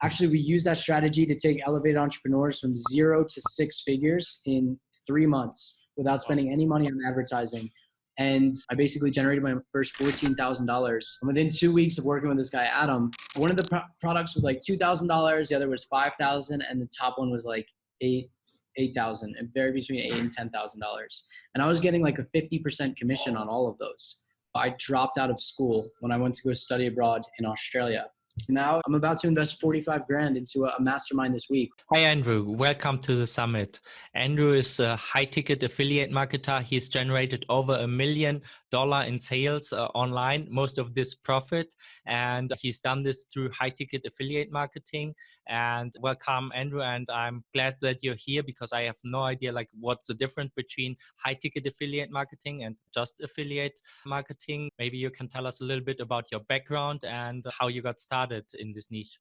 Actually, we used that strategy to take elevated entrepreneurs from 0 to 6 figures in 3 months without spending any money on advertising. And I basically generated my first $14,000. And within 2 weeks of working with this guy, Adam, one of the products was like $2,000, the other was $5,000, and the top one was like $8,000. It varied between $8,000 and $10,000. And I was getting like a 50% commission on all of those. I dropped out of school when I went to go study abroad in Australia. Now I'm about to invest 45 grand into a mastermind this week. Hi, Andrew. Welcome to the summit. Andrew is a high-ticket affiliate marketer. He's generated over $1 million in sales online, most of this profit. And he's done this through high-ticket affiliate marketing. And welcome, Andrew. And I'm glad that you're here because I have no idea like what's the difference between high-ticket affiliate marketing and just affiliate marketing. Maybe you can tell us a little bit about your background and how you got started in this niche.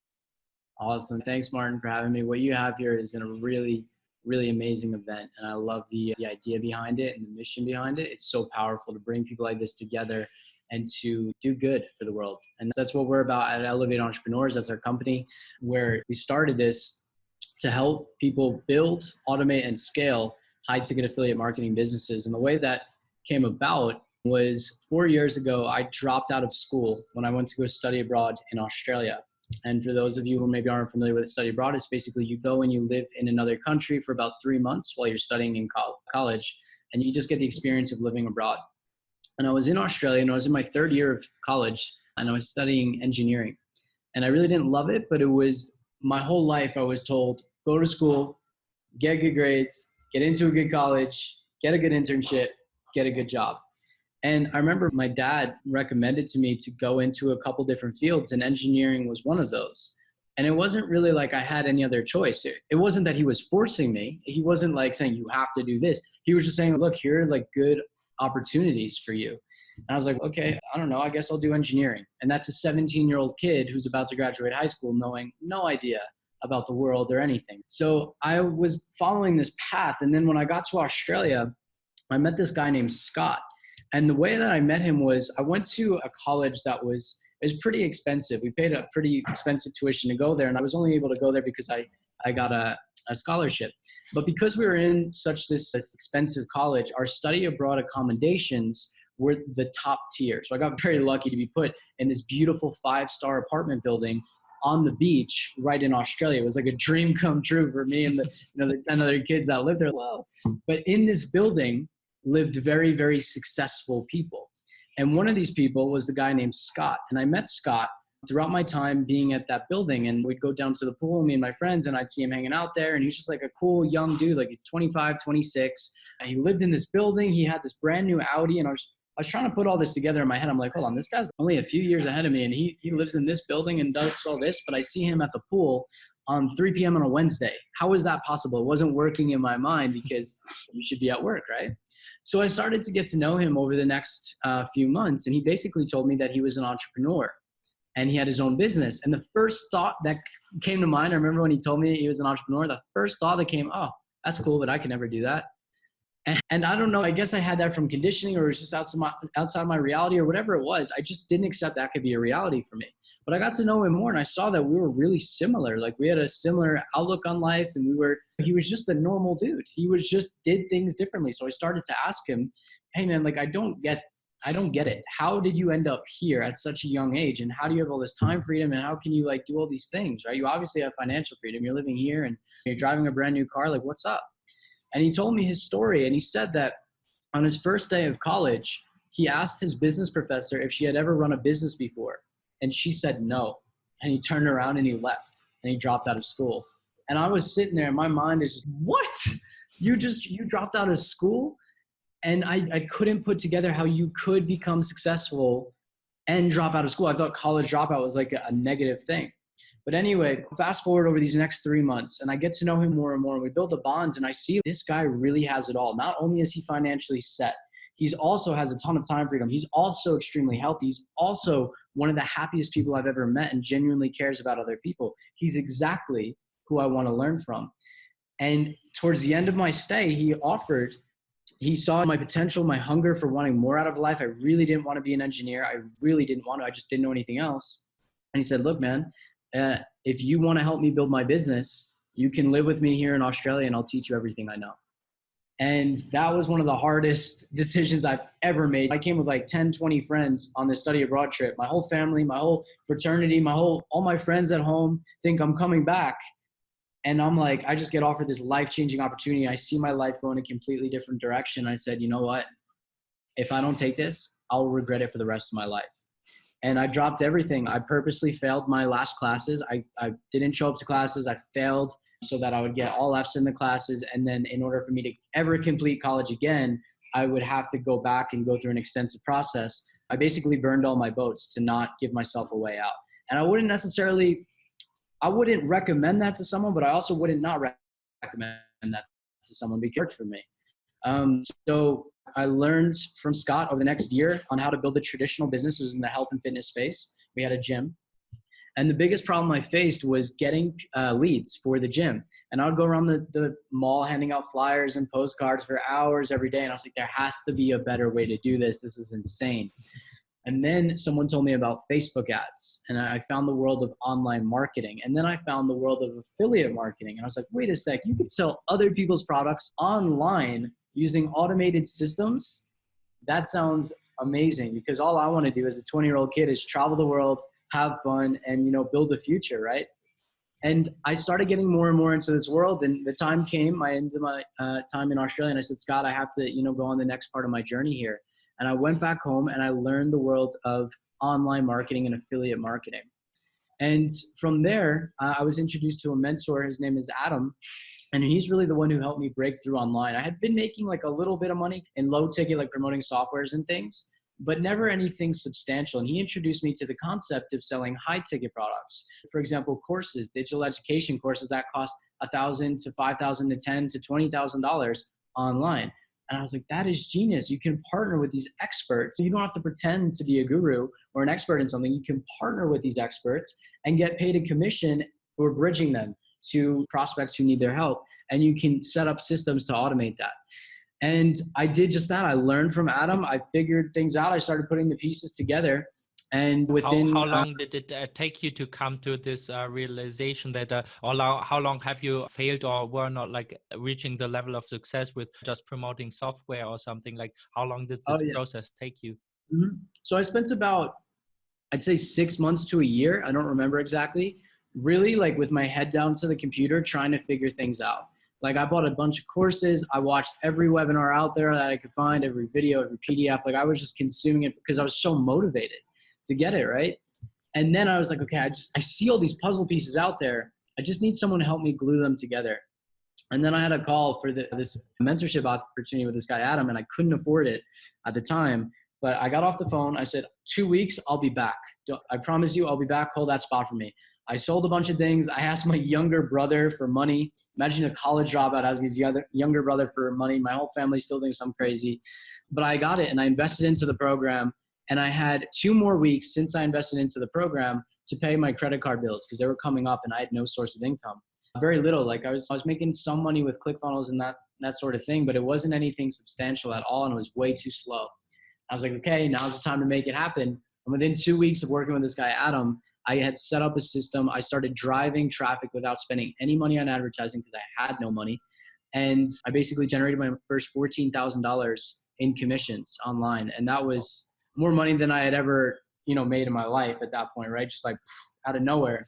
Awesome. Thanks, Martin, for having me. What you have here is a really, really amazing event. And I love the idea behind it and the mission behind it. It's so powerful to bring people like this together and to do good for the world. And that's what we're about at Elevate Entrepreneurs. That's our company, where we started this to help people build, automate, and scale high-ticket affiliate marketing businesses. And the way that came about was 4 years ago, I dropped out of school when I went to go study abroad in Australia. And for those of you who maybe aren't familiar with study abroad, it's basically you go and you live in another country for about 3 months while you're studying in college, and you just get the experience of living abroad. And I was in Australia, and I was in my 3rd year of college, and I was studying engineering. And I really didn't love it, but it was my whole life I was told, go to school, get good grades, get into a good college, get a good internship, get a good job. And I remember my dad recommended to me to go into a couple different fields, and engineering was one of those. And it wasn't really like I had any other choice. It wasn't that he was forcing me. He wasn't like saying, you have to do this. He was just saying, look, here are like good opportunities for you. And I was like, okay, I don't know, I guess I'll do engineering. And that's a 17-year-old kid who's about to graduate high school knowing no idea about the world or anything. So I was following this path. And then when I got to Australia, I met this guy named Scott. And the way that I met him was I went to a college that was pretty expensive. We paid a pretty expensive tuition to go there. And I was only able to go there because I got a scholarship. But because we were in such this expensive college, our study abroad accommodations were the top tier. So I got very lucky to be put in this beautiful 5-star apartment building on the beach right in Australia. It was like a dream come true for me and the 10 other kids that lived there. Wow. But in this building lived very, very successful people. And one of these people was the guy named Scott. And I met Scott throughout my time being at that building. And we'd go down to the pool, me and my friends, and I'd see him hanging out there. And he's just like a cool young dude, like 25, 26. And he lived in this building. He had this brand new Audi. And I was trying to put all this together in my head. I'm like, hold on, this guy's only a few years ahead of me. And he lives in this building and does all this. But I see him at the pool on 3 p.m. on a Wednesday. How is that possible? It wasn't working in my mind because you should be at work, right? So I started to get to know him over the next few months. And he basically told me that he was an entrepreneur and he had his own business. And the first thought that came to mind, I remember when he told me he was an entrepreneur, the first thought that came, oh, that's cool, but I can never do that. And I don't know, I guess I had that from conditioning, or it was just outside my reality or whatever it was. I just didn't accept that could be a reality for me. But I got to know him more and I saw that we were really similar. Like we had a similar outlook on life, and he was just a normal dude. He did things differently. So I started to ask him, hey man, like I don't get it. How did you end up here at such a young age? And how do you have all this time freedom? And how can you like do all these things, right? You obviously have financial freedom. You're living here and you're driving a brand new car. Like what's up? And he told me his story. And he said that on his first day of college, he asked his business professor if she had ever run a business before. And she said no. And he turned around and he left and he dropped out of school. And I was sitting there and my mind is just, what? You dropped out of school? And I couldn't put together how you could become successful and drop out of school. I thought college dropout was like a negative thing. But anyway, fast forward over these next 3 months and I get to know him more and more. And we build a bond and I see this guy really has it all. Not only is he financially set, he's also has a ton of time freedom. He's also extremely healthy. He's also one of the happiest people I've ever met and genuinely cares about other people. He's exactly who I want to learn from. And towards the end of my stay, he saw my potential, my hunger for wanting more out of life. I really didn't want to be an engineer. I really didn't want to. I just didn't know anything else. And he said, look, man, if you want to help me build my business, you can live with me here in Australia and I'll teach you everything I know. And that was one of the hardest decisions I've ever made. I came with like 10, 20 friends on this study abroad trip. My whole family, my whole fraternity, all my friends at home think I'm coming back. And I'm like, I just get offered this life-changing opportunity. I see my life going a completely different direction. I said, you know what? If I don't take this, I'll regret it for the rest of my life. And I dropped everything. I purposely failed my last classes. I didn't show up to classes. I failed so that I would get all F's in the classes. And then in order for me to ever complete college again, I would have to go back and go through an extensive process. I basically burned all my boats to not give myself a way out. And I wouldn't recommend that to someone, but I also wouldn't not recommend that to someone because it worked for me. So I learned from Scott over the next year on how to build a traditional business. It was in the health and fitness space. We had a gym. And the biggest problem I faced was getting leads for the gym. And I would go around the mall handing out flyers and postcards for hours every day. And I was like, there has to be a better way to do this. This is insane. And then someone told me about Facebook ads. And I found the world of online marketing. And then I found the world of affiliate marketing. And I was like, wait a sec, you could sell other people's products online using automated systems. That sounds amazing, because all I want to do as a 20-year-old kid is travel the world, have fun, and, build a future, right? And I started getting more and more into this world, and the time came, I ended my time in Australia, and I said, Scott, I have to, go on the next part of my journey here. And I went back home and I learned the world of online marketing and affiliate marketing. And from there, I was introduced to a mentor. His name is Adam. And he's really the one who helped me break through online. I had been making like a little bit of money in low ticket, like promoting softwares and things, but never anything substantial. And he introduced me to the concept of selling high ticket products. For example, courses, digital education courses that cost $1,000 to $5,000 to $10,000 to $20,000 online. And I was like, that is genius. You can partner with these experts. You don't have to pretend to be a guru or an expert in something. You can partner with these experts and get paid a commission for bridging them to prospects who need their help. And you can set up systems to automate that. And I did just that. I learned from Adam. I figured things out. I started putting the pieces together. And within how long did it take you to come to this realization that or how long have you failed or were not like reaching the level of success with just promoting software or something? Like, how long did this process take you? Mm-hmm. So I spent about, I'd say 6 months to a year. I don't remember exactly. Really, like with my head down to the computer, trying to figure things out. Like, I bought a bunch of courses. I watched every webinar out there that I could find, every video, every PDF. Like, I was just consuming it because I was so motivated to get it, right? And then I was like, okay, I see all these puzzle pieces out there. I just need someone to help me glue them together. And then I had a call for this mentorship opportunity with this guy, Adam, and I couldn't afford it at the time. But I got off the phone. I said, 2 weeks, I'll be back. I promise you, I'll be back. Hold that spot for me. I sold a bunch of things. I asked my younger brother for money. Imagine a college dropout asking his younger brother for money. My whole family still thinks I'm crazy. But I got it, and I invested into the program. And I had 2 more weeks since I invested into the program to pay my credit card bills because they were coming up and I had no source of income. Very little. Like I was making some money with ClickFunnels and that sort of thing, but it wasn't anything substantial at all, and it was way too slow. I was like, okay, now's the time to make it happen. And within 2 weeks of working with this guy, Adam, I had set up a system. I started driving traffic without spending any money on advertising because I had no money. And I basically generated my first $14,000 in commissions online. And that was more money than I had ever, made in my life at that point, right? Just like out of nowhere.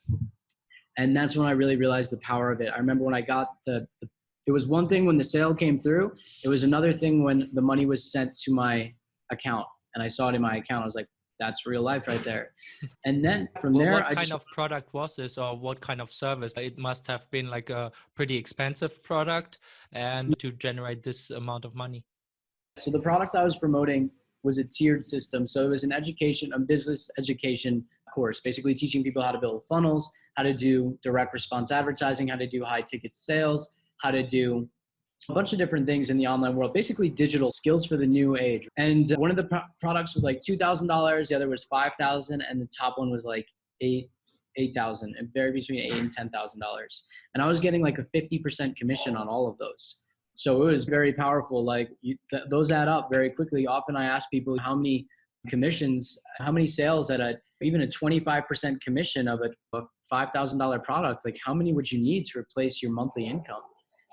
And that's when I really realized the power of it. I remember when I got it was one thing when the sale came through. It was another thing when the money was sent to my account and I saw it in my account. I was like, that's real life right there. And then from there, what kind of product was this, or what kind of service? It must have been like a pretty expensive product and to generate this amount of money. So the product I was promoting was a tiered system. So it was a business education course, basically teaching people how to build funnels, how to do direct response advertising, how to do high ticket sales, how to do a bunch of different things in the online world, basically digital skills for the new age. And one of the products was like $2,000. The other was $5,000. And the top one was like $8,000, and vary between $8,000 and $10,000. And I was getting like a 50% commission on all of those. So it was very powerful. Like those add up very quickly. Often I ask people how many commissions, how many sales at even a 25% commission of a $5,000 product, like how many would you need to replace your monthly income?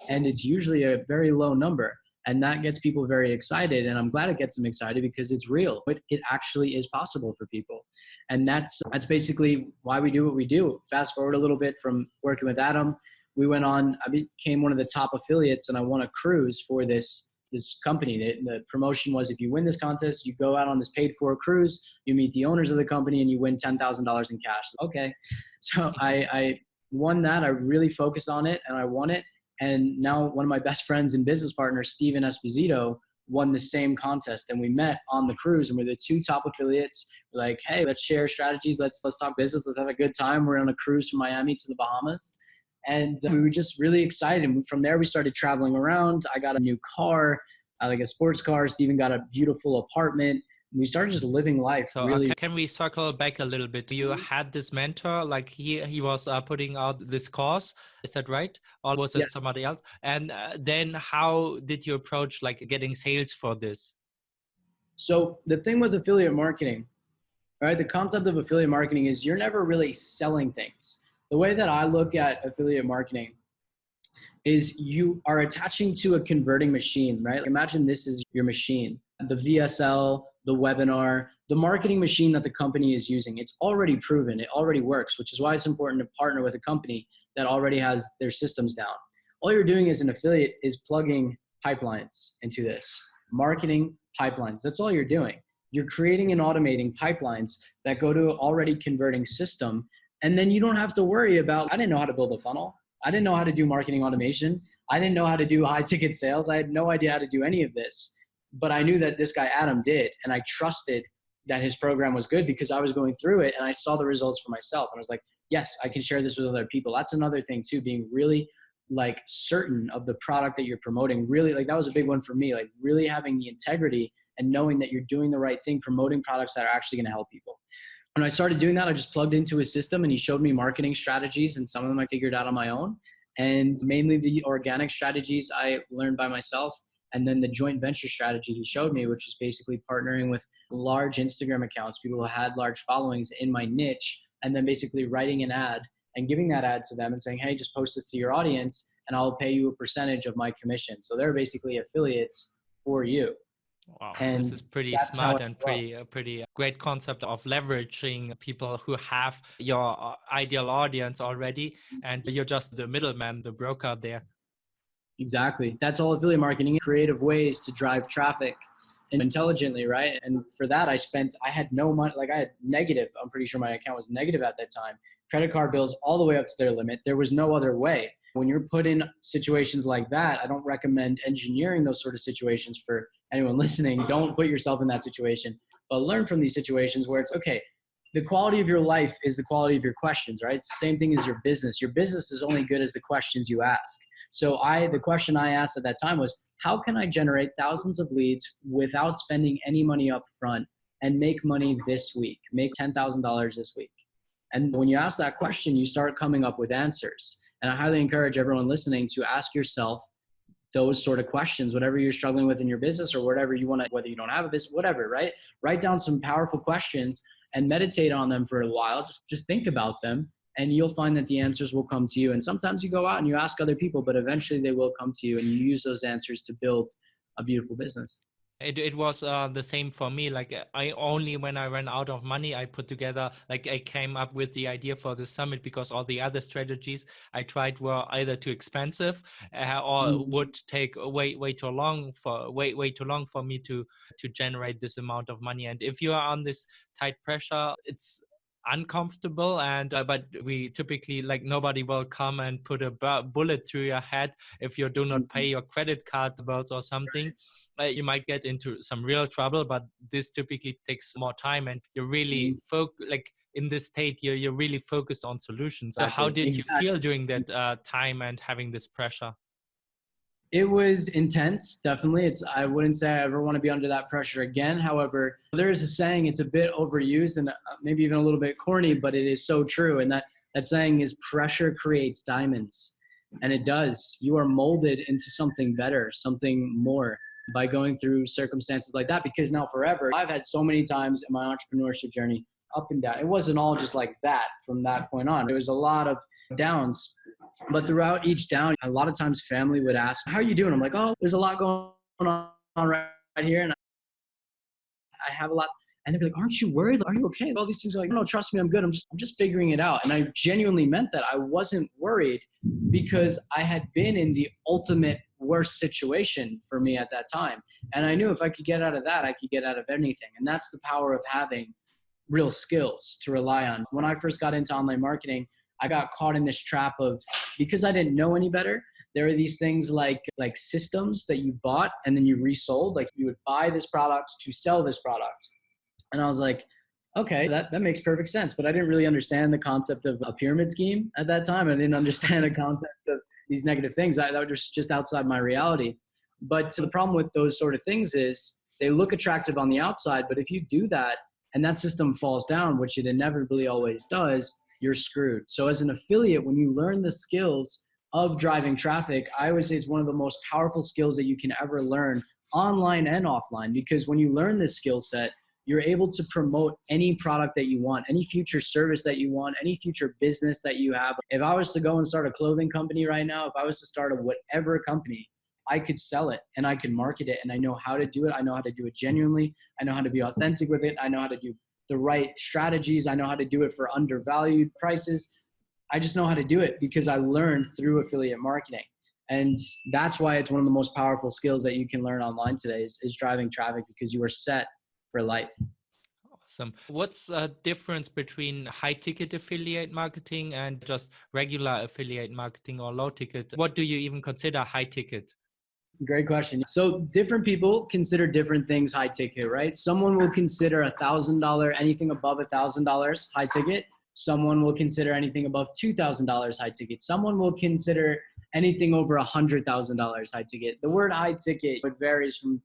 And it's usually a very low number. And that gets people very excited. And I'm glad it gets them excited because it's real, but it actually is possible for people. And that's basically why we do what we do. Fast forward a little bit from working with Adam, I became one of the top affiliates and I won a cruise for this company. The promotion was, if you win this contest, you go out on this paid for cruise, you meet the owners of the company and you win $10,000 in cash. Okay. So I won that. I really focused on it and I won it. And now one of my best friends and business partners, Steven Esposito, won the same contest. And we met on the cruise and we're the two top affiliates. We're like, hey, let's share strategies. Let's talk business. Let's have a good time. We're on a cruise from Miami to the Bahamas. And we were just really excited. And from there, we started traveling around. I got a new car, like a sports car. Steven got a beautiful apartment. We started just living life. So really. Can we circle back a little bit? You had this mentor, like he was putting out this course. Is that right? Or was it somebody else? And then how did you approach like getting sales for this? So the thing with affiliate marketing, right? The concept of affiliate marketing is you're never really selling things. The way that I look at affiliate marketing is you are attaching to a converting machine, right? Imagine this is your machine, the VSL, the webinar, the marketing machine that the company is using. It's already proven, it already works, which is why it's important to partner with a company that already has their systems down. All you're doing as an affiliate is plugging pipelines into this. Marketing pipelines, that's all you're doing. You're creating and automating pipelines that go to an already converting system. And then you don't have to worry about, I didn't know how to build a funnel. I didn't know how to do marketing automation. I didn't know how to do high ticket sales. I had no idea how to do any of this, but I knew that this guy, Adam, did. And I trusted that his program was good because I was going through it and I saw the results for myself. And I was like, yes, I can share this with other people. That's another thing too, being really like certain of the product that you're promoting. Really, like that was a big one for me, like really having the integrity and knowing that you're doing the right thing, promoting products that are actually going to help people. When I started doing that, I just plugged into his system and he showed me marketing strategies, and some of them I figured out on my own. And mainly the organic strategies I learned by myself. And then the joint venture strategy he showed me, which is basically partnering with large Instagram accounts, people who had large followings in my niche, and then basically writing an ad and giving that ad to them and saying, hey, just post this to your audience and I'll pay you a percentage of my commission. So they're basically affiliates for you. Wow, and this is pretty smart and pretty great concept of leveraging people who have your ideal audience already, and you're just the middleman, the broker there. Exactly. That's all affiliate marketing, creative ways to drive traffic and intelligently, right? And for that, I had no money, like I had negative, I'm pretty sure my account was negative at that time. Credit card bills all the way up to their limit. There was no other way. When you're put in situations like that, I don't recommend engineering those sort of situations for anyone listening. Don't put yourself in that situation, but learn from these situations where it's okay. The quality of your life is the quality of your questions, right? It's the same thing as your business. Your business is only good as the questions you ask. So the question I asked at that time was, how can I generate thousands of leads without spending any money up front and make money this week, make $10,000 this week? And when you ask that question, you start coming up with answers. And I highly encourage everyone listening to ask yourself those sort of questions, whatever you're struggling with in your business or whatever you want to, whether you don't have a business, whatever, right? Write down some powerful questions and meditate on them for a while. Just think about them and you'll find that the answers will come to you. And sometimes you go out and you ask other people, but eventually they will come to you and you use those answers to build a beautiful business. It was the same for me. Like when I ran out of money, I put together, like I came up with the idea for the summit because all the other strategies I tried were either too expensive or would take way too long for me to generate this amount of money. And if you are on this tight pressure, it's uncomfortable, and but we typically, like, nobody will come and put a bullet through your head if you do not pay your credit card bills or something. You might get into some real trouble, but this typically takes more time, and you're really like in this state you're really focused on solutions. How did you feel during that time and having this pressure? It was intense, definitely. I wouldn't say I ever want to be under that pressure again. However, there is a saying, it's a bit overused and maybe even a little bit corny, but it is so true. And that saying is, pressure creates diamonds. And it does. You are molded into something better, something more, by going through circumstances like that. Because now forever, I've had so many times in my entrepreneurship journey up and down. It wasn't all just like that from that point on. There was a lot of downs, but throughout each down, a lot of times family would ask, "How are you doing?" I'm like, "Oh, there's a lot going on right here, and I have a lot." And they'd be like, "Aren't you worried? Are you okay?" All these things are like, "No, trust me, I'm good. I'm just figuring it out." And I genuinely meant that. I wasn't worried because I had been in the ultimate worst situation for me at that time. And I knew if I could get out of that, I could get out of anything. And that's the power of having real skills to rely on. When I first got into online marketing, I got caught in this trap of, because I didn't know any better, there are these things like systems that you bought and then you resold. Like you would buy this product to sell this product. And I was like, okay, that makes perfect sense. But I didn't really understand the concept of a pyramid scheme at that time. I didn't understand the concept of these negative things. That was just outside my reality. But the problem with those sort of things is they look attractive on the outside, but if you do that and that system falls down, which it inevitably always does, you're screwed. So as an affiliate, when you learn the skills of driving traffic, I always say it's one of the most powerful skills that you can ever learn online and offline, because when you learn this skill set, you're able to promote any product that you want, any future service that you want, any future business that you have. If I was to go and start a clothing company right now, if I was to start a whatever company, I could sell it and I can market it, and I know how to do it. I know how to do it genuinely. I know how to be authentic with it. I know how to do the right strategies. I know how to do it for undervalued prices. I just know how to do it because I learned through affiliate marketing. And that's why it's one of the most powerful skills that you can learn online today is driving traffic, because you are set for life. Awesome. What's the difference between high ticket affiliate marketing and just regular affiliate marketing or low ticket? What do you even consider high ticket? Great question. So different people consider different things high ticket, right? Someone will consider $1,000, anything above $1,000 high ticket. Someone will consider anything above $2,000 high ticket. Someone will consider anything over $100,000 high ticket. The word high ticket, it varies from,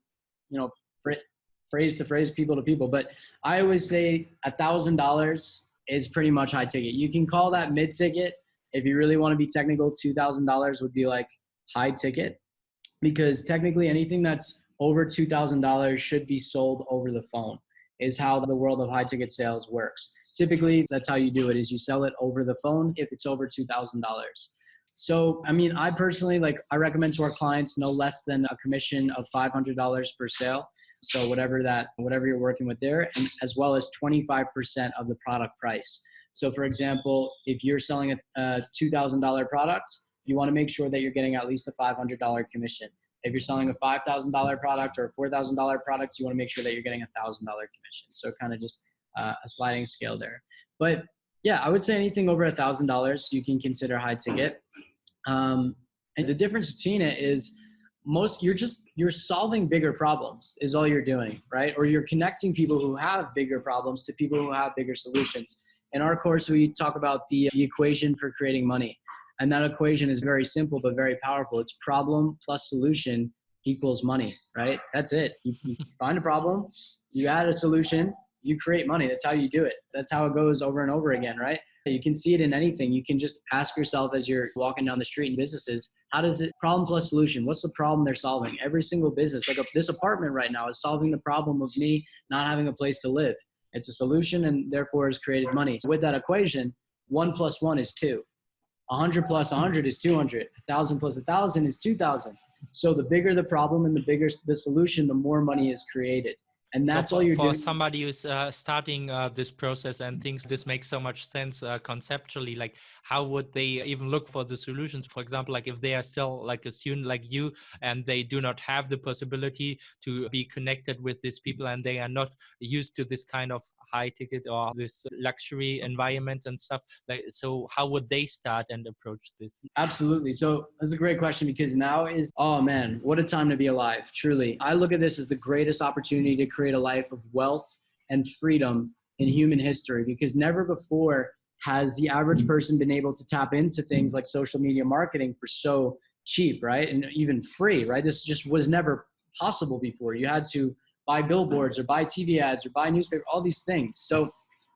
phrase to phrase, people to people. But I always say $1,000 is pretty much high ticket. You can call that mid ticket. If you really want to be technical, $2,000 would be like high ticket, because technically anything that's over $2,000 should be sold over the phone, is how the world of high ticket sales works. Typically, that's how you do it, is you sell it over the phone if it's over $2,000. So, I mean, I personally, I recommend to our clients no less than a commission of $500 per sale. So whatever you're working with there, and as well as 25% of the product price. So for example, if you're selling a $2,000 product, you want to make sure that you're getting at least a $500 commission. If you're selling a $5,000 product or a $4,000 product, you want to make sure that you're getting a $1,000 commission. So kind of just a sliding scale there. But yeah, I would say anything over $1,000 you can consider high ticket. And the difference between it is you're solving bigger problems is all you're doing, right? Or you're connecting people who have bigger problems to people who have bigger solutions. In our course, we talk about the equation for creating money. And that equation is very simple, but very powerful. It's problem plus solution equals money, right? That's it. You find a problem, you add a solution, you create money. That's how you do it. That's how it goes over and over again, right? You can see it in anything. You can just ask yourself as you're walking down the street in businesses, how does it, problem plus solution, what's the problem they're solving? Every single business, this apartment right now is solving the problem of me not having a place to live. It's a solution and therefore has created money. So with that equation, 1 + 1 is 2. 100 + 100 is 200. 1,000 + 1,000 is 2,000. So the bigger the problem and the bigger the solution, the more money is created. And that's all you're doing. For somebody who's starting this process and thinks this makes so much sense conceptually, like how would they even look for the solutions? For example, like if they are still like a student like you and they do not have the possibility to be connected with these people and they are not used to this kind of high ticket or this luxury environment and stuff. So how would they start and approach this? Absolutely. So that's a great question, because now oh man, what a time to be alive. Truly. I look at this as the greatest opportunity to create a life of wealth and freedom in human history, because never before has the average person been able to tap into things like social media marketing for so cheap, right? And even free, right? This just was never possible before. You had to buy billboards or buy TV ads or buy newspaper, all these things. So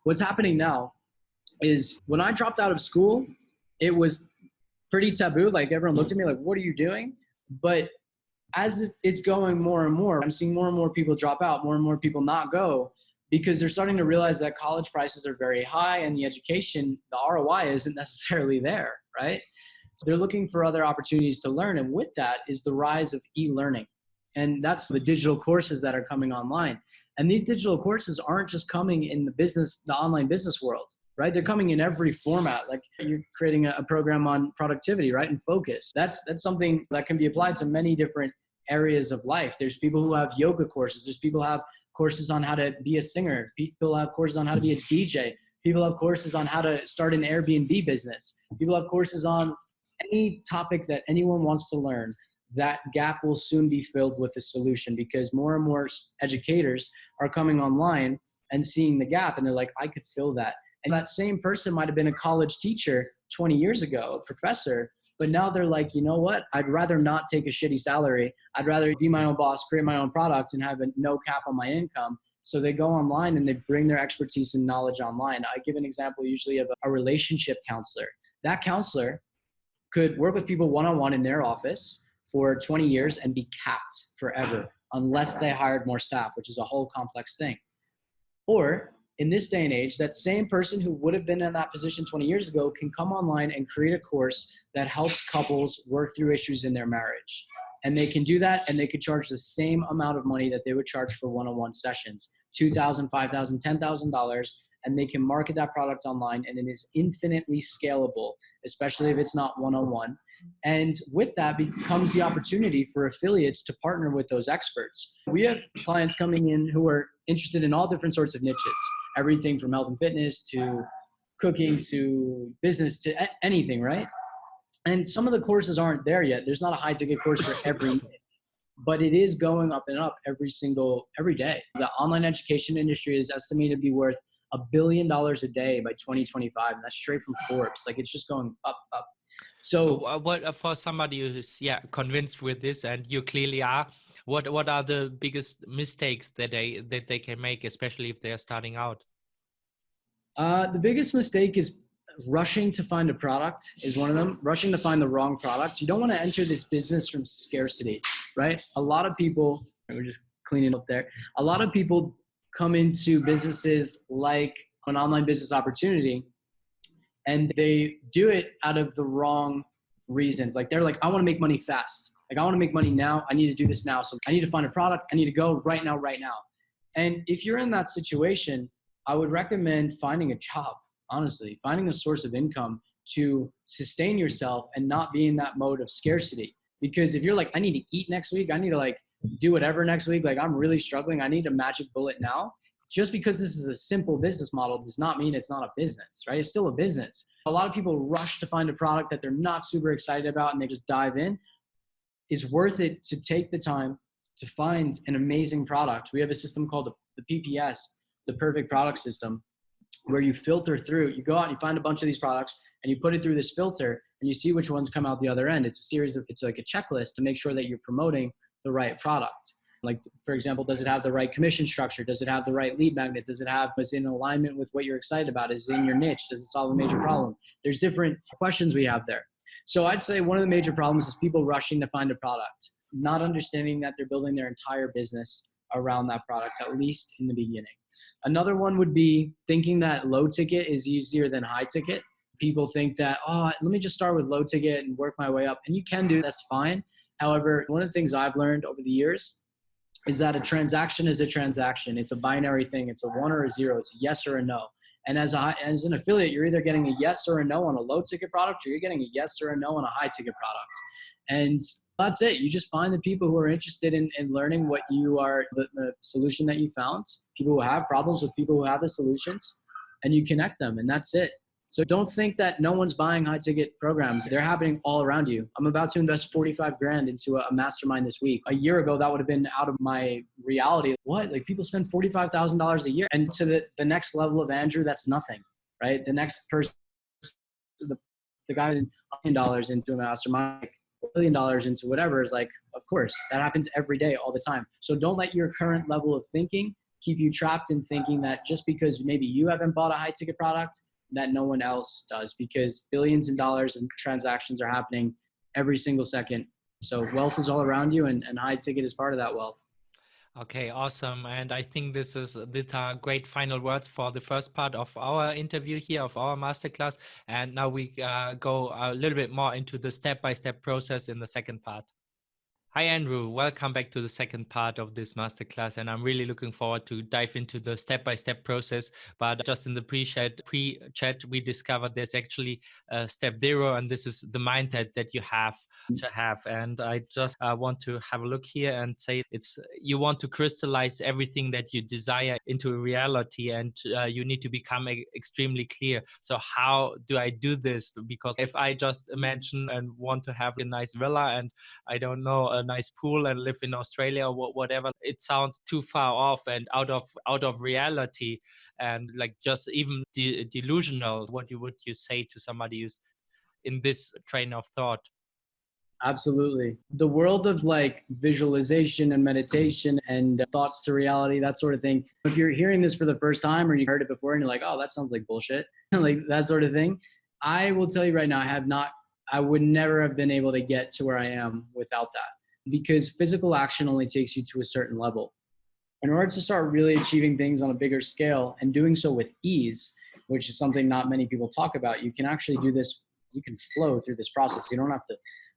what's happening now is when I dropped out of school, it was pretty taboo. Like everyone looked at me like, what are you doing? But as it's going more and more, I'm seeing more and more people drop out, more and more people not go, because they're starting to realize that college prices are very high and the education, the ROI isn't necessarily there, right? So they're looking for other opportunities to learn. And with that is the rise of e-learning. And that's the digital courses that are coming online. And these digital courses aren't just coming in the business, the online business world, right? They're coming in every format. Like you're creating a program on productivity, right? And focus. That's something that can be applied to many different areas of life. There's people who have yoga courses. There's people who have courses on how to be a singer. People have courses on how to be a DJ. People have courses on how to start an Airbnb business. People have courses on any topic that anyone wants to learn. That gap will soon be filled with a solution, because more and more educators are coming online and seeing the gap, and they're like, I could fill that. And that same person might have been a college teacher 20 years ago, a professor, but now they're like, you know what? I'd rather not take a shitty salary. I'd rather be my own boss, create my own product, and have no cap on my income. So they go online and they bring their expertise and knowledge online. I give an example usually of a relationship counselor. That counselor could work with people one-on-one in their office for 20 years and be capped forever unless they hired more staff, which is a whole complex thing. Or in this day and age, that same person who would have been in that position 20 years ago can come online and create a course that helps couples work through issues in their marriage. And they can do that, and they could charge the same amount of money that they would charge for one-on-one sessions, $2,000, $5,000, $10,000, and they can market that product online, and it is infinitely scalable, especially if it's not one-on-one. And with that becomes the opportunity for affiliates to partner with those experts. We have clients coming in who are interested in all different sorts of niches, everything from health and fitness to cooking to business to anything, right? And some of the courses aren't there yet. There's not a high ticket course for every niche, but it is going up and up every day. The online education industry is estimated to be worth $1 billion a day by 2025. And that's straight from Forbes. Like, it's just going up. So what for somebody who's convinced with this, and you clearly are, what are the biggest mistakes that they can make, especially if they're starting out? The biggest mistake is rushing to find a product is one of them. Rushing to find the wrong product. You don't want to enter this business from scarcity, right? A lot of people, we're just cleaning up there. A lot of people come into businesses like an online business opportunity, and they do it out of the wrong reasons. Like, they're like, I want to make money fast. Like, I want to make money now. I need to do this now. So I need to find a product. I need to go right now. And if you're in that situation, I would recommend finding a job, honestly, finding a source of income to sustain yourself and not be in that mode of scarcity. Because if you're like, I need to eat next week, I need to like do whatever next week, like I'm really struggling, I need a magic bullet now. Just because this is a simple business model does not mean it's not a business, right? It's still a business. A lot of people rush to find a product that they're not super excited about and they just dive in. It's worth it to take the time to find an amazing product. We have a system called the PPS, the perfect product system, where you filter through, you go out and you find a bunch of these products and you put it through this filter and you see which ones come out the other end. It's like a checklist to make sure that you're promoting the right product. Like, for example, does it have the right commission structure? Does it have the right lead magnet? Is it in alignment with what you're excited about? Is it in your niche? Does it solve a major problem? There's different questions we have there. So I'd say one of the major problems is people rushing to find a product, not understanding that they're building their entire business around that product, at least in the beginning. Another one would be thinking that low ticket is easier than high ticket. People think that, oh, let me just start with low ticket and work my way up. And you can do, that's fine. However, one of the things I've learned over the years is that a transaction is a transaction. It's a binary thing. It's a 1 or a 0. It's a yes or a no. And as an affiliate, you're either getting a yes or a no on a low ticket product, or you're getting a yes or a no on a high ticket product. And that's it. You just find the people who are interested in learning what you are, the solution that you found, people who have problems with people who have the solutions, and you connect them, and that's it. So don't think that no one's buying high ticket programs. They're happening all around you. I'm about to invest 45 grand into a mastermind this week. A year ago, that would have been out of my reality. What? Like, people spend $45,000 a year. And to the next level of Andrew, that's nothing, right? The next person, the guy in $1 million into a mastermind, $1 billion into whatever, is like, of course, that happens every day, all the time. So don't let your current level of thinking keep you trapped in thinking that just because maybe you haven't bought a high ticket product, that no one else does, because billions of dollars in transactions are happening every single second. So wealth is all around you, and high ticket is part of that wealth. Okay, awesome. And I think these are great final words for the first part of our interview here, of our masterclass. And now we go a little bit more into the step-by-step process in the second part. Hi, Andrew. Welcome back to the second part of this masterclass. And I'm really looking forward to dive into the step-by-step process. But just in the pre-chat, we discovered there's actually step zero, and this is the mindset that you have to have. And I just want to have a look here and say it's you want to crystallize everything that you desire into a reality, and you need to become extremely clear. So how do I do this? Because if I just imagine and want to have a nice villa and I don't know, a nice pool and live in Australia or whatever, it sounds too far off and out of reality, and like just even delusional. What would you say to somebody who's in this train of thought? Absolutely. The world of like visualization and meditation and thoughts to reality, that sort of thing. If you're hearing this for the first time or you heard it before and you're like, oh, that sounds like bullshit, like that sort of thing. I will tell you right now, I would never have been able to get to where I am without that, because physical action only takes you to a certain level. In order to start really achieving things on a bigger scale and doing so with ease, which is something not many people talk about, you can actually do this. You can flow through this process. You don't have to.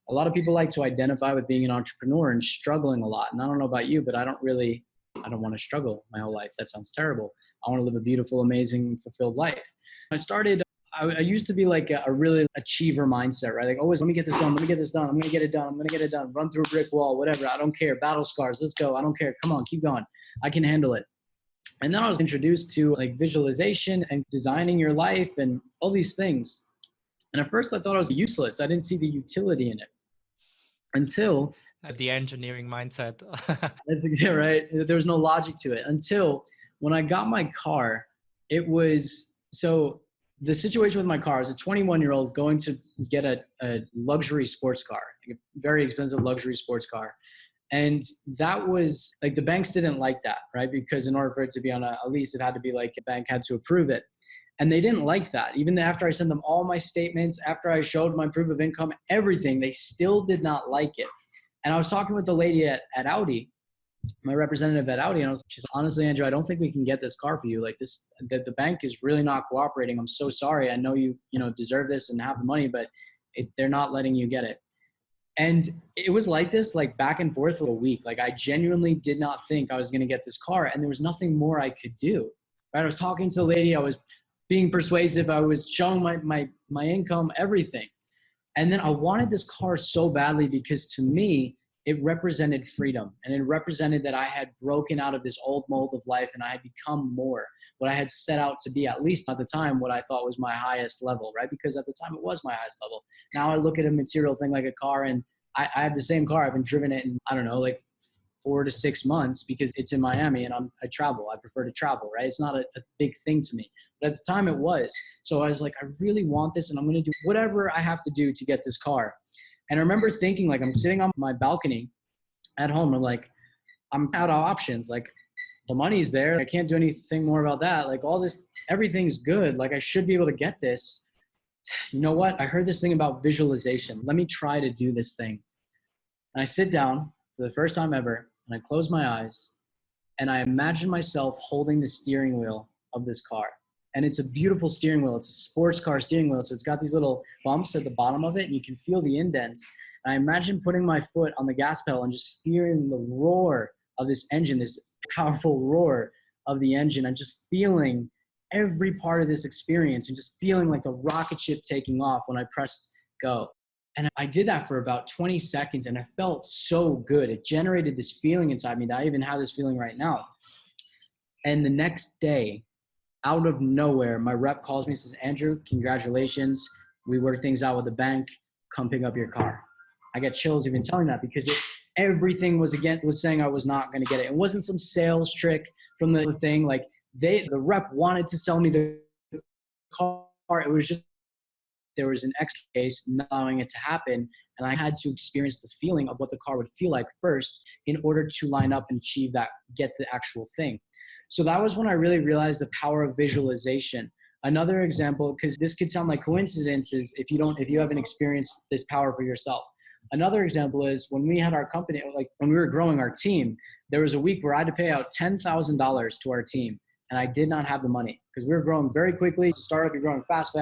A lot of people like to identify with being an entrepreneur and struggling a lot. And I don't know about you, but I don't want to struggle my whole life. That sounds terrible. I want to live a beautiful, amazing, fulfilled life. I used to be like a really achiever mindset, right? Like always, let me get this done. Let me get this done. I'm going to get it done. I'm going to get it done. Run through a brick wall, whatever. I don't care. Battle scars. Let's go. I don't care. Come on, keep going. I can handle it. And then I was introduced to like visualization and designing your life and all these things. And at first I thought it was useless. I didn't see the utility in it until the engineering mindset. That's exactly right. There was no logic to it until when I got my car. It was so the situation with my car is a 21-year-old going to get a luxury sports car, a very expensive luxury sports car. And that was like, the banks didn't like that, right? Because in order for it to be on a lease, it had to be like a bank had to approve it. And they didn't like that. Even after I sent them all my statements, after I showed my proof of income, everything, they still did not like it. And I was talking with the lady at Audi, my representative at Audi, and she's like, honestly, Andrew, I don't think we can get this car for you. Like this, that the bank is really not cooperating. I'm so sorry. I know you deserve this and have the money, but they're not letting you get it. And it was like this, like back and forth for a week. Like I genuinely did not think I was going to get this car, and there was nothing more I could do. Right? I was talking to the lady. I was being persuasive. I was showing my income, everything. And then I wanted this car so badly because to me, it represented freedom, and it represented that I had broken out of this old mold of life and I had become more what I had set out to be, at least at the time, what I thought was my highest level, right? Because at the time it was my highest level. Now I look at a material thing like a car, and I have the same car. I've been driven it in, I don't know, like 4 to 6 months because it's in Miami and I travel. I prefer to travel, right? It's not a big thing to me. But at the time it was. So I was like, I really want this, and I'm going to do whatever I have to do to get this car. And I remember thinking, like, I'm sitting on my balcony at home. I'm like, I'm out of options. Like, the money's there. I can't do anything more about that. Like, all this, everything's good. Like, I should be able to get this. You know what? I heard this thing about visualization. Let me try to do this thing. And I sit down for the first time ever, and I close my eyes, and I imagine myself holding the steering wheel of this car. And it's a beautiful steering wheel. It's a sports car steering wheel. So it's got these little bumps at the bottom of it, and you can feel the indents. And I imagine putting my foot on the gas pedal and just feeling the roar of this engine, this powerful roar of the engine, and just feeling every part of this experience and just feeling like the rocket ship taking off when I pressed go. And I did that for about 20 seconds, and it felt so good. It generated this feeling inside me that I even have this feeling right now. And the next day, out of nowhere, my rep calls me and says, Andrew, congratulations. We worked things out with the bank. Come pick up your car. I get chills even telling that, because everything was saying I was not going to get it. It wasn't some sales trick from the thing. Like the rep wanted to sell me the car. It was just, there was an X case not allowing it to happen. And I had to experience the feeling of what the car would feel like first in order to line up and achieve that, get the actual thing. So that was when I really realized the power of visualization. Another example, because this could sound like coincidences if you haven't experienced this power for yourself. Another example is when we had our company, like when we were growing our team, there was a week where I had to pay out $10,000 to our team. And I did not have the money because we were growing very quickly. It's a startup, you're growing fast.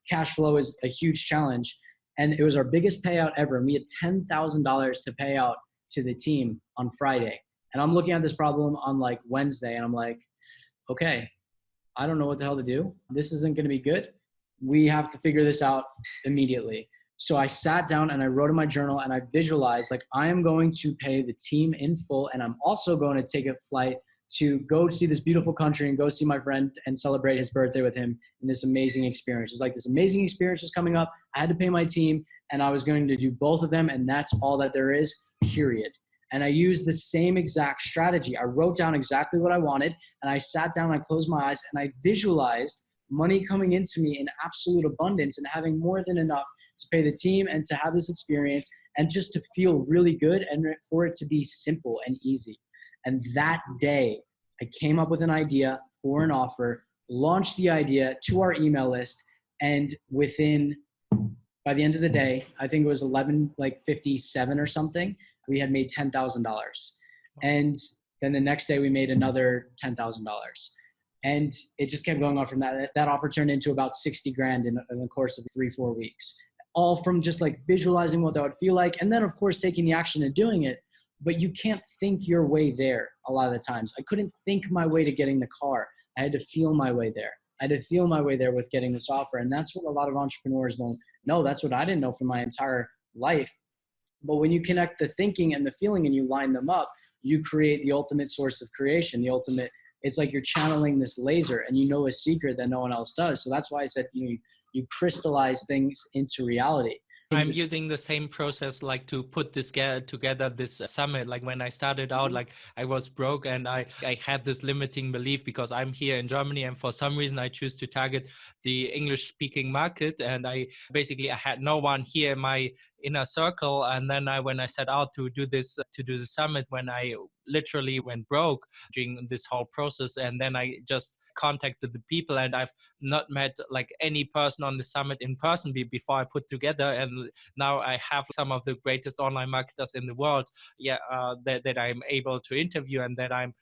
Cash flow is a huge challenge. And it was our biggest payout ever. And we had $10,000 to pay out to the team on Friday. And I'm looking at this problem on like Wednesday and I'm like, okay, I don't know what the hell to do. This isn't going to be good. We have to figure this out immediately. So I sat down and I wrote in my journal and I visualized like I am going to pay the team in full. And I'm also going to take a flight to go see this beautiful country and go see my friend and celebrate his birthday with him in this amazing experience. It's like this amazing experience was coming up. I had to pay my team and I was going to do both of them. And that's all that there is, period. And I used the same exact strategy. I wrote down exactly what I wanted and I sat down, I closed my eyes and I visualized money coming into me in absolute abundance and having more than enough to pay the team and to have this experience and just to feel really good and for it to be simple and easy. And that day, I came up with an idea for an offer, launched the idea to our email list, and by the end of the day, I think it was 11:57 or something, we had made $10,000. And then the next day we made another $10,000. And it just kept going on from that. That offer turned into about 60 grand in the course of 3-4 weeks, all from just like visualizing what that would feel like. And then of course, taking the action and doing it. But you can't think your way there a lot of the times. I couldn't think my way to getting the car. I had to feel my way there. I had to feel my way there with getting this offer. And that's what a lot of entrepreneurs don't know. That's what I didn't know for my entire life. But when you connect the thinking and the feeling and you line them up, you create the ultimate source of creation, it's like you're channeling this laser and you know a secret that no one else does. So that's why I said, you crystallize things into reality. I'm using the same process like to put this together this summit. Like when I started out, like I was broke and I had this limiting belief because I'm here in Germany and for some reason I choose to target the English speaking market. And I had no one here in my inner circle. And then when I set out to do the summit, when I literally went broke during this whole process, and then I just contacted the people, and I've not met like any person on the summit in person before I put together. And now I have some of the greatest online marketers in the world, that I'm able to interview and that I'm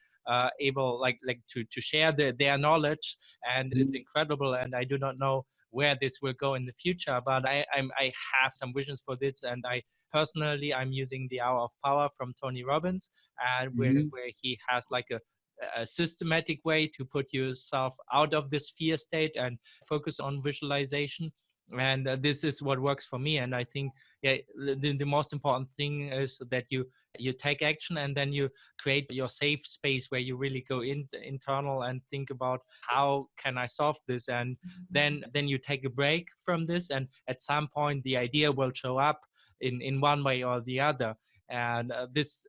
able to share their knowledge, and it's incredible. And I do not know where this will go in the future, but I have some visions for this. And I'm using the Hour of Power from Tony Robbins, and where he has like a systematic way to put yourself out of this fear state and focus on visualization. And this is what works for me. And I think the most important thing is that you take action, and then you create your safe space where you really go internal and think about how can I solve this, and then you take a break from this, and at some point the idea will show up in one way or the other. And this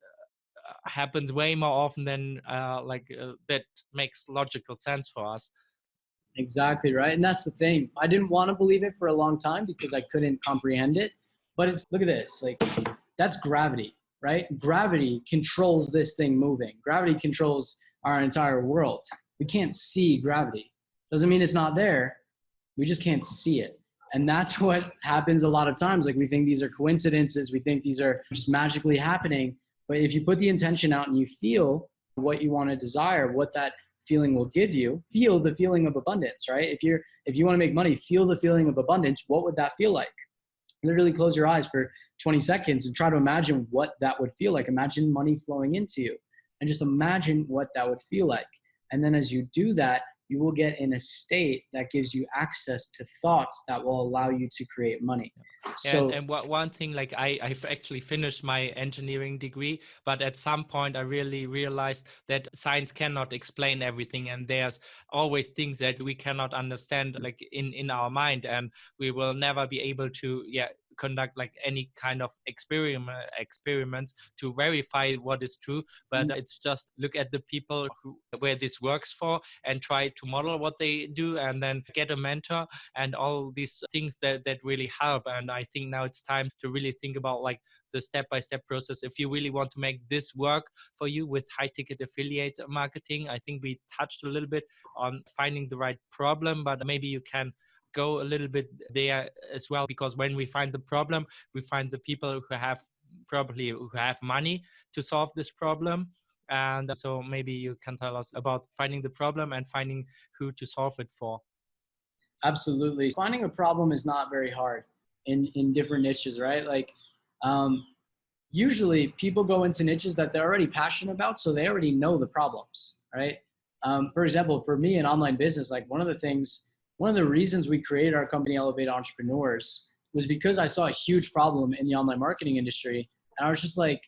happens way more often than that makes logical sense for us. Exactly right. And that's the thing. I didn't want to believe it for a long time because I couldn't comprehend it. But look at this, like that's gravity, right? Gravity controls this thing moving. Gravity controls our entire world. We can't see gravity. Doesn't mean it's not there. We just can't see it. And that's what happens a lot of times. Like we think these are coincidences. We think these are just magically happening. But if you put the intention out and you feel what you want to desire, what that feeling will give you, feel the feeling of abundance, right? If you want to make money, feel the feeling of abundance. What would that feel like? Literally close your eyes for 20 seconds and try to imagine what that would feel like. Imagine money flowing into you and just imagine what that would feel like. And then as you do that, you will get in a state that gives you access to thoughts that will allow you to create money. So, and one thing, like I've actually finished my engineering degree, but at some point I really realized that science cannot explain everything, and there's always things that we cannot understand like in our mind, and we will never be able to conduct like any kind of experiments to verify what is true. But it's just look at the people where this works for and try to model what they do, and then get a mentor and all these things that really help. And I think now it's time to really think about like the step-by-step process. If you really want to make this work for you with high-ticket affiliate marketing, I think we touched a little bit on finding the right problem, but maybe you can go a little bit there as well, because when we find the problem, we find the people who have money to solve this problem. And so maybe you can tell us about finding the problem and finding who to solve it for. Absolutely. Finding a problem is not very hard in different niches, right? Like, usually people go into niches that they're already passionate about, so they already know the problems, right? For example, for me in online business, like one of the reasons we created our company, Elevate Entrepreneurs, was because I saw a huge problem in the online marketing industry. And I was just like,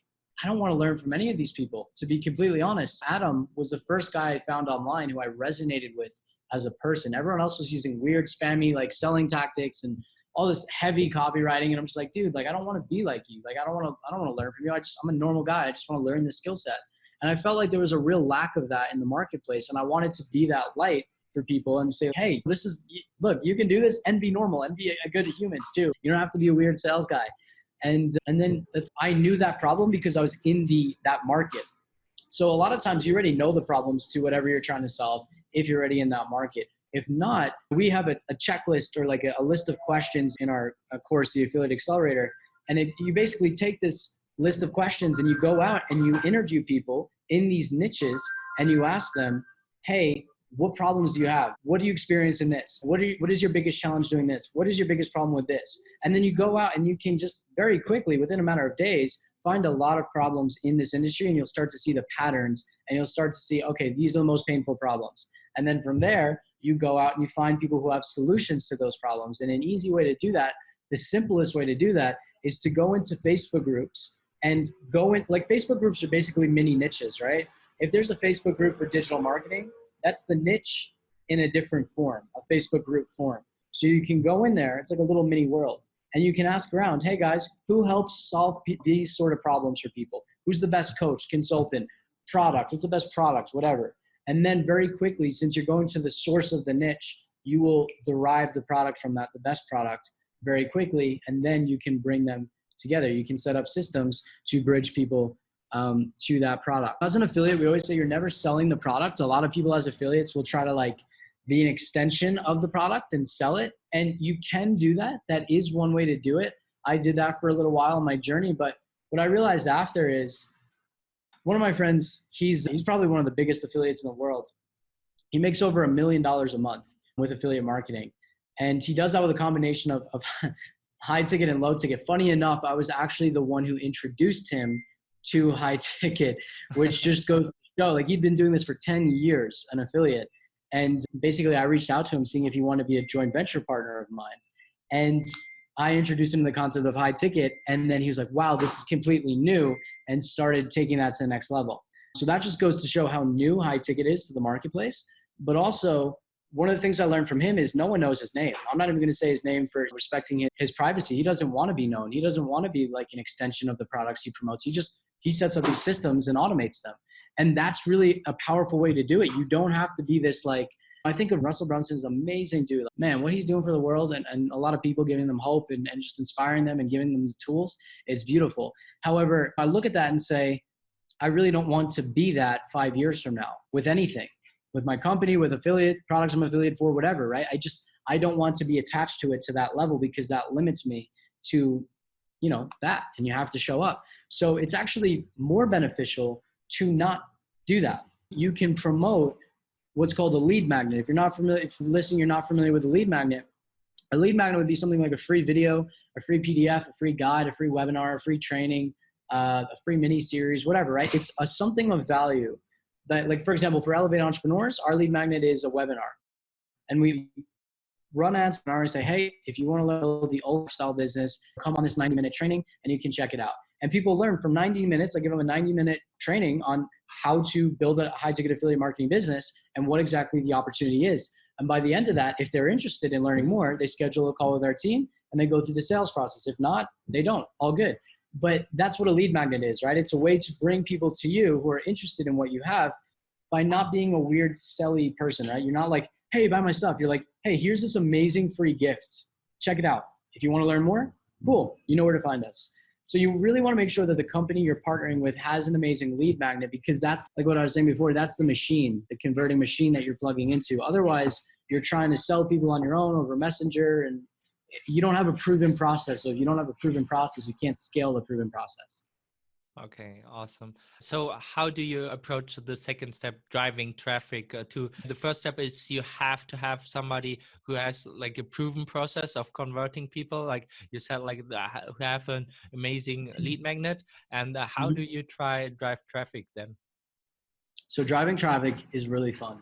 I don't want to learn from any of these people. To be completely honest, Adam was the first guy I found online who I resonated with as a person. Everyone else was using weird, spammy, like selling tactics and all this heavy copywriting. And I'm just like, dude, like, I don't want to be like you. Like, I don't want to learn from you. I'm a normal guy. I just want to learn this skill set. And I felt like there was a real lack of that in the marketplace. And I wanted to be that light for people and say, hey, look, you can do this and be normal and be a good human too. You don't have to be a weird sales guy. And then I knew that problem because I was in that market. So a lot of times you already know the problems to whatever you're trying to solve if you're already in that market. If not, we have a checklist or like a list of questions in our course, the Affiliate Accelerator. And you basically take this list of questions and you go out and you interview people in these niches and you ask them, hey, what problems do you have? What do you experience in this? What is your biggest challenge doing this? What is your biggest problem with this? And then you go out and you can just very quickly, within a matter of days, find a lot of problems in this industry, and you'll start to see the patterns and you'll start to see, okay, these are the most painful problems. And then from there, you go out and you find people who have solutions to those problems. And an easy way to do that, the simplest way to do that, is to go into Facebook groups and like Facebook groups are basically mini niches, right? If there's a Facebook group for digital marketing, that's the niche in a different form, a Facebook group form. So you can go in there, it's like a little mini world, and you can ask around, hey guys, who helps solve these sort of problems for people? Who's the best coach, consultant, product, what's the best product, whatever. And then very quickly, since you're going to the source of the niche, you will derive the product from that, the best product, very quickly, and then you can bring them together. You can set up systems to bridge people to that product. As an affiliate, we always say you're never selling the product. A lot of people as affiliates will try to like be an extension of the product and sell it. And you can do that. That is one way to do it. I did that for a little while in my journey. But what I realized after is one of my friends, he's probably one of the biggest affiliates in the world. He makes over $1 million a month with affiliate marketing. And he does that with a combination of high ticket and low ticket. Funny enough, I was actually the one who introduced him to high ticket, which just goes to show, like, he'd been doing this for 10 years, an affiliate. And basically I reached out to him seeing if he wanted to be a joint venture partner of mine. And I introduced him to the concept of high ticket. And then he was like, wow, this is completely new, and started taking that to the next level. So that just goes to show how new high ticket is to the marketplace. But also, one of the things I learned from him is no one knows his name. I'm not even going to say his name for respecting his privacy. He doesn't want to be known. He doesn't want to be like an extension of the products he promotes. He sets up these systems and automates them. And that's really a powerful way to do it. You don't have to be this, like, I think of Russell Brunson's amazing dude. Man, what he's doing for the world, and a lot of people giving them hope and just inspiring them and giving them the tools is beautiful. However, I look at that and say, I really don't want to be that 5 years from now with anything, with my company, with affiliate products I'm affiliate for, whatever, right? I don't want to be attached to it to that level, because that limits me to, that, and you have to show up. So it's actually more beneficial to not do that. You can promote what's called a lead magnet. If you're listening, you're not familiar with a lead magnet would be something like a free video, a free PDF, a free guide, a free webinar, a free training, a free mini series, whatever, right? It's something of value that, like, for example, for Elevate Entrepreneurs, our lead magnet is a webinar. And we run ads and say, hey, if you want to learn the old style business, come on this 90-minute training and you can check it out. And people learn from 90 minutes. I give them a 90-minute training on how to build a high ticket affiliate marketing business and what exactly the opportunity is. And by the end of that, if they're interested in learning more, they schedule a call with our team and they go through the sales process. If not, they don't. All good. But that's what a lead magnet is, right? It's a way to bring people to you who are interested in what you have by not being a weird, selly person, right? You're not like, hey, buy my stuff. You're like, hey, here's this amazing free gift. Check it out. If you want to learn more, cool. You know where to find us. So you really want to make sure that the company you're partnering with has an amazing lead magnet, because that's like what I was saying before. That's the machine, the converting machine that you're plugging into. Otherwise, you're trying to sell people on your own over Messenger, and you don't have a proven process. So if you don't have a proven process, you can't scale the proven process. Okay, awesome. So how do you approach the second step, driving traffic to the first step is you have to have somebody who has like a proven process of converting people, like you said, like who have an amazing lead magnet. And how do you drive traffic then? So driving traffic is really fun.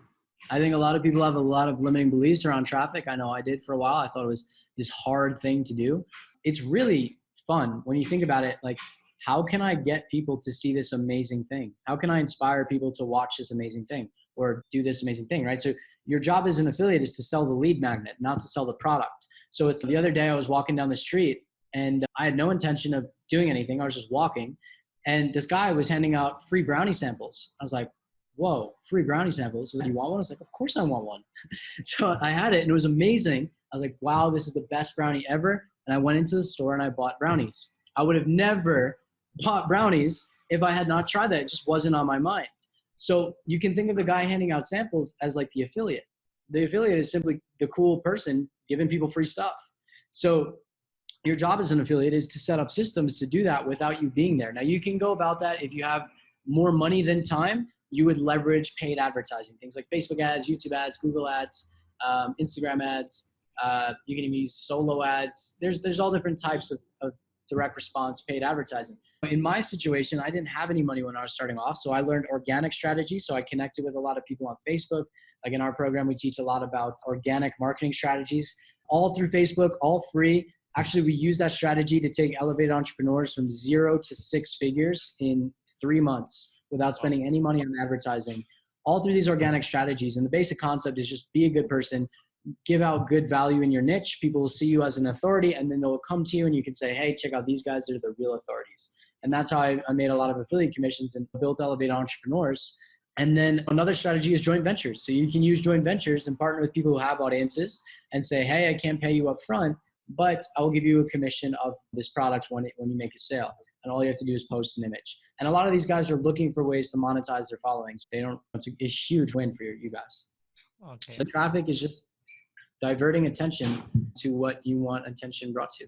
I think a lot of people have a lot of limiting beliefs around traffic. I know I did for a while. I thought it was this hard thing to do. It's really fun when you think about it. Like, how can I get people to see this amazing thing? How can I inspire people to watch this amazing thing or do this amazing thing, right? So your job as an affiliate is to sell the lead magnet, not to sell the product. So it's the other day I was walking down the street and I had no intention of doing anything. I was just walking and this guy was handing out free brownie samples. I was like, whoa, free brownie samples. So you want one? I was like, of course I want one. So I had it and it was amazing. I was like, wow, this is the best brownie ever. And I went into the store and I bought brownies. I would have never bought brownies if I had not tried that. It just wasn't on my mind. So you can think of the guy handing out samples as like the affiliate. The affiliate is simply the cool person giving people free stuff. So your job as an affiliate is to set up systems to do that without you being there. Now you can go about that if you have more money than time. You would leverage paid advertising, things like Facebook ads, YouTube ads, Google ads, Instagram ads. You can even use solo ads. There's all different types of direct response paid advertising. In my situation, I didn't have any money when I was starting off. So I learned organic strategy. So I connected with a lot of people on Facebook. Like in our program, we teach a lot about organic marketing strategies, all through Facebook, all free. Actually, we use that strategy to take elevated entrepreneurs from 0 to 6 figures in 3 months without spending any money on advertising, all through these organic strategies. And the basic concept is just be a good person, give out good value in your niche. People will see you as an authority and then they'll come to you and you can say, hey, check out these guys. They're the real authorities. And that's how I made a lot of affiliate commissions and built elevated entrepreneurs. And then another strategy is joint ventures. So you can use joint ventures and partner with people who have audiences and say, hey, I can't pay you up front, but I will give you a commission of this product when you make a sale. And all you have to do is post an image. And a lot of these guys are looking for ways to monetize their followings. It's a huge win for you guys. Okay. So traffic is just diverting attention to what you want attention brought to.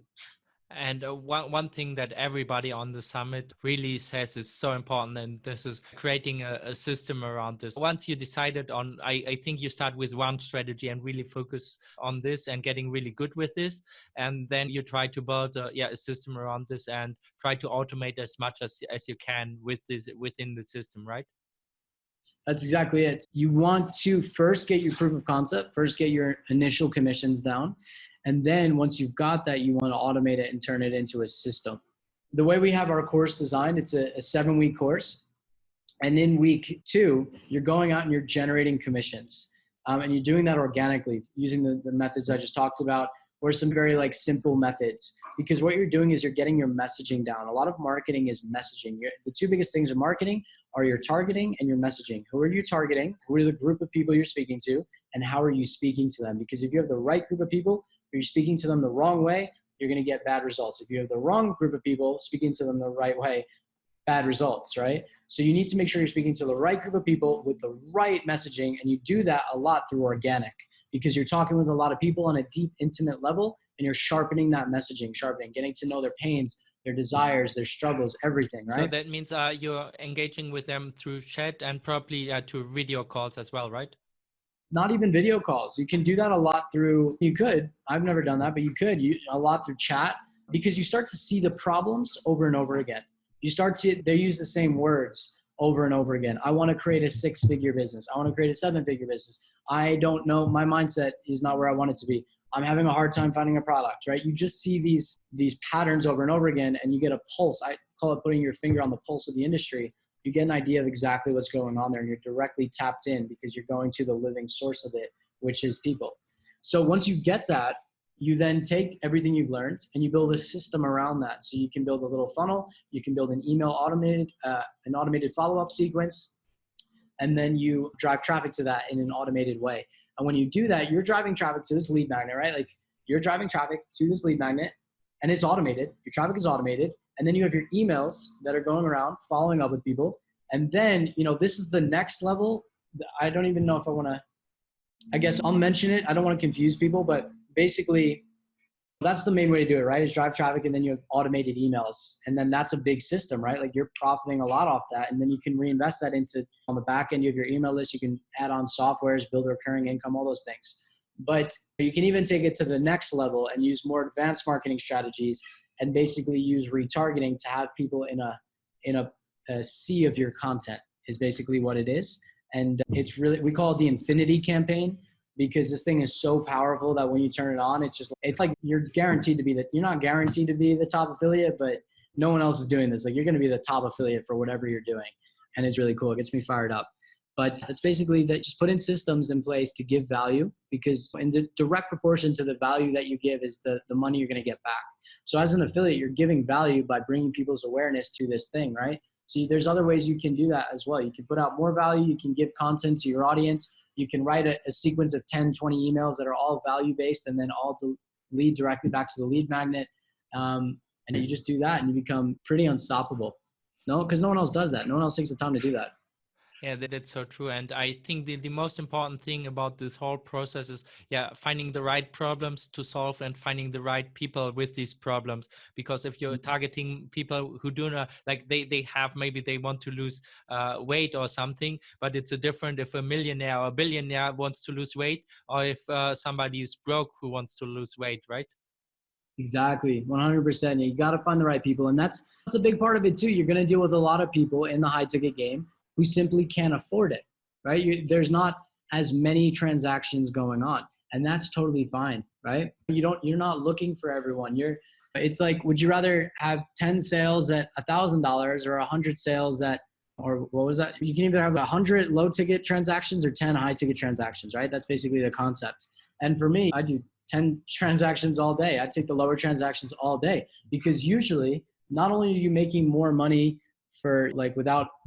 And one thing that everybody on the summit really says is so important, and this is creating a system around this. Once you decided on, I think you start with one strategy and really focus on this and getting really good with this. And then you try to build a system around this and try to automate as much as you can with this within the system, right? That's exactly it. You want to first get your proof of concept, first get your initial commissions down. And then once you've got that, you want to automate it and turn it into a system. The way we have our course designed, it's a 7-week course. And in week 2, you're going out and you're generating commissions. And you're doing that organically using the methods I just talked about, or some very like simple methods. Because what you're doing is you're getting your messaging down. A lot of marketing is messaging. The 2 biggest things of marketing are your targeting and your messaging. Who are you targeting? Who are the group of people you're speaking to? And how are you speaking to them? Because if you have the right group of people, if you're speaking to them the wrong way, you're going to get bad results. If you have the wrong group of people speaking to them the right way, bad results, right? So you need to make sure you're speaking to the right group of people with the right messaging. And you do that a lot through organic because you're talking with a lot of people on a deep, intimate level and you're sharpening that messaging, getting to know their pains, their desires, their struggles, everything, right? So that means you're engaging with them through chat and probably to video calls as well, right? Not even video calls. You can do that a lot through, I've never done that, but you could, a lot through chat because you start to see the problems over and over again. They use the same words over and over again. I want to create a 6-figure business. I want to create a 7-figure business. I don't know. My mindset is not where I want it to be. I'm having a hard time finding a product, right? You just see these patterns over and over again and you get a pulse. I call it putting your finger on the pulse of the industry. You get an idea of exactly what's going on there and you're directly tapped in because you're going to the living source of it, which is people. So once you get that, you then take everything you've learned and you build a system around that. So you can build a little funnel, you can build an email an automated follow-up sequence, and then you drive traffic to that in an automated way. And when you do that, you're driving traffic to this lead magnet, right? Like you're driving traffic to this lead magnet and it's automated. Your traffic is automated. And then you have your emails that are going around following up with people. And then, this is the next level. I don't even know if I want to I guess I'll mention it. I don't want to confuse people, but basically that's the main way to do it, right? Is drive traffic, and then you have automated emails. And then that's a big system, right? Like you're profiting a lot off that. And then you can reinvest that into on the back end of your email list. You can add on softwares, build recurring income, all those things. But you can even take it to the next level and use more advanced marketing strategies and basically use retargeting to have people in a sea of your content is basically what it is. And it's really, we call it the infinity campaign, because this thing is so powerful that when you turn it on, it's like you're not guaranteed to be the top affiliate, but no one else is doing this. Like you're going to be the top affiliate for whatever you're doing. And it's really cool. It gets me fired up. But it's basically that just put in systems in place to give value, because in the direct proportion to the value that you give is the money you're going to get back. So as an affiliate, you're giving value by bringing people's awareness to this thing, right? So there's other ways you can do that as well. You can put out more value. You can give content to your audience. You can write a sequence of 10, 20 emails that are all value-based and then all to lead directly back to the lead magnet. And you just do that and you become pretty unstoppable. No, because no one else does that. No one else takes the time to do that. Yeah, that's so true. And I think the most important thing about this whole process is, finding the right problems to solve and finding the right people with these problems. Because if you're targeting people who do not, like they have, maybe they want to lose weight or something, but it's a different if a millionaire or a billionaire wants to lose weight, or if somebody is broke who wants to lose weight, right? Exactly. 100%. You got to find the right people. And that's a big part of it too. You're going to deal with a lot of people in the high ticket game who simply can't afford it, right? There's not as many transactions going on, and that's totally fine, right? You're not looking for everyone. It's like, would you rather have 10 sales at $1,000 or 100 sales at, or what was that? You can either have 100 low ticket transactions or 10 high ticket transactions, right? That's basically the concept. And for me, I do 10 transactions all day. I take the lower transactions all day, because usually not only are you making more money for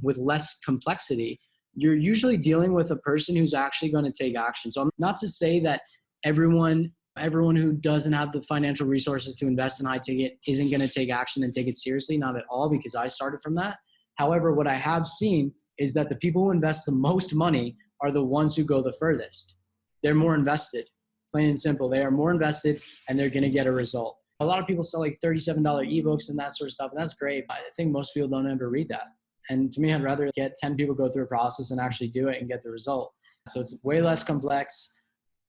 with less complexity, you're usually dealing with a person who's actually going to take action. So not to say that everyone who doesn't have the financial resources to invest in high ticket isn't going to take action and take it seriously. Not at all, because I started from that. However, what I have seen is that the people who invest the most money are the ones who go the furthest. They're more invested, plain and simple. They are more invested and they're going to get a result. A lot of people sell like $37 ebooks and that sort of stuff, and that's great. I think most people don't ever read that. And to me, I'd rather get 10 people go through a process and actually do it and get the result. So it's way less complex,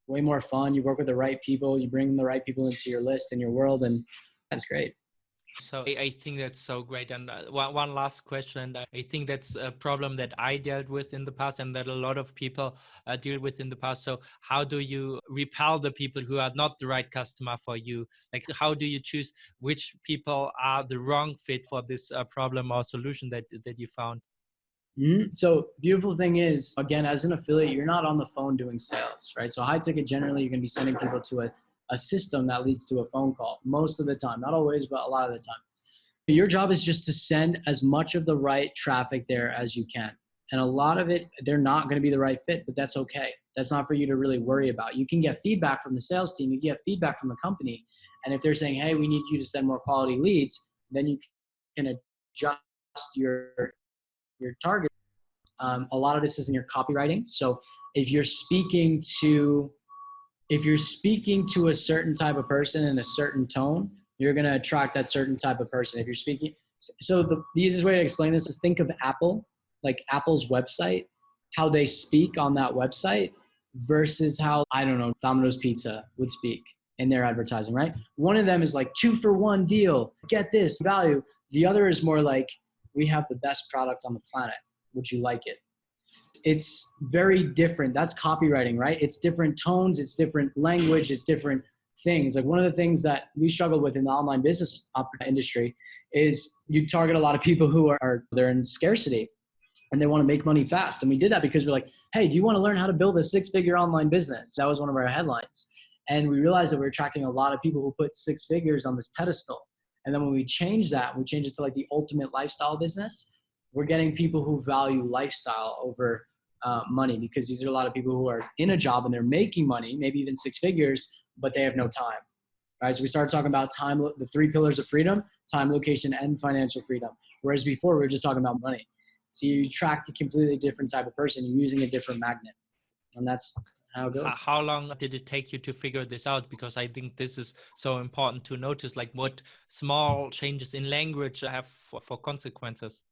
way more fun. You work with the right people, you bring the right people into your list and your world, and that's great. So I think that's so great. And one last question. I think that's a problem that I dealt with in the past and that a lot of people deal with in the past. So how do you repel the people who are not the right customer for you? Like, how do you choose which people are the wrong fit for this problem or solution that you found? Mm-hmm. So beautiful thing is, again, as an affiliate, you're not on the phone doing sales, right? So high ticket, generally, you're going to be sending people to a system that leads to a phone call most of the time, not always, but a lot of the time. Your job is just to send as much of the right traffic there as you can. And a lot of it, they're not going to be the right fit, but that's okay. That's not for you to really worry about. You can get feedback from the sales team. You get feedback from the company. And if they're saying, hey, we need you to send more quality leads, then you can adjust your target. A lot of this is in your copywriting. So if you're speaking to a certain type of person in a certain tone, you're going to attract that certain type of person. If you're speaking, so the easiest way to explain this is think of Apple, like Apple's website, how they speak on that website versus how, I don't know, Domino's Pizza would speak in their advertising, right? One of them is like 2-for-1 deal, get this value. The other is more like, we have the best product on the planet. Would you like it? It's very different. That's copywriting, right? It's different tones, it's different language, it's different things. Like one of the things that we struggle with in the online business industry is you target a lot of people who they're in scarcity and they want to make money fast. And we did that because we're like, hey, do you want to learn how to build a 6-figure online business? That was one of our headlines. And we realized that we're attracting a lot of people who put 6 figures on this pedestal. And then when we change that, we change it to like the ultimate lifestyle business. We're getting people who value lifestyle over money, because these are a lot of people who are in a job and they're making money, maybe even 6 figures, but they have no time, right? So we started talking about time, the 3 pillars of freedom: time, location, and financial freedom. Whereas before we were just talking about money. So you attract a completely different type of person. You're using a different magnet. And that's how it goes. How long did it take you to figure this out? Because I think this is so important to notice, like what small changes in language have for consequences.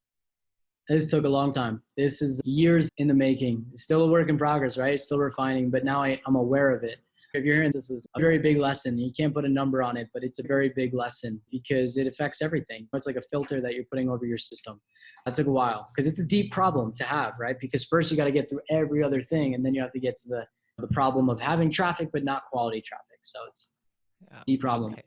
This took a long time. This is years in the making. It's still a work in progress, right? Still refining, but now I'm aware of it. If you're hearing this is a very big lesson. You can't put a number on it, but it's a very big lesson because it affects everything. It's like a filter that you're putting over your system. That took a while because it's a deep problem to have, right? Because first you got to get through every other thing, and then you have to get to the problem of having traffic, but not quality traffic. So it's a deep problem. Okay.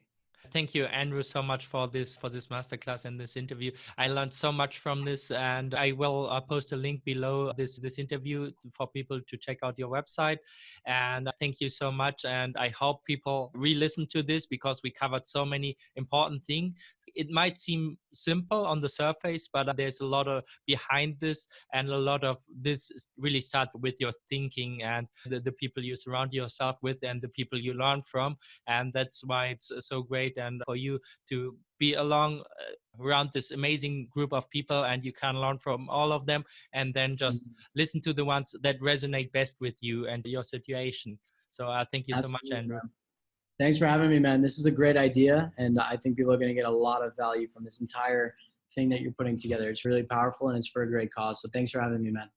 Thank you, Andrew, so much for this masterclass and this interview. I learned so much from this, and I will post a link below this interview for people to check out your website. And thank you so much. And I hope people re-listen to this because we covered so many important things. It might seem simple on the surface, but there's a lot of behind this, and a lot of this really starts with your thinking and the people you surround yourself with and the people you learn from. And that's why it's so great, and for you to be along around this amazing group of people, and you can learn from all of them, and then just listen to the ones that resonate best with you and your situation. So thank you so much, Andrew. Man. Thanks for having me, man. This is a great idea, and I think people are going to get a lot of value from this entire thing that you're putting together. It's really powerful, and it's for a great cause. So thanks for having me, man.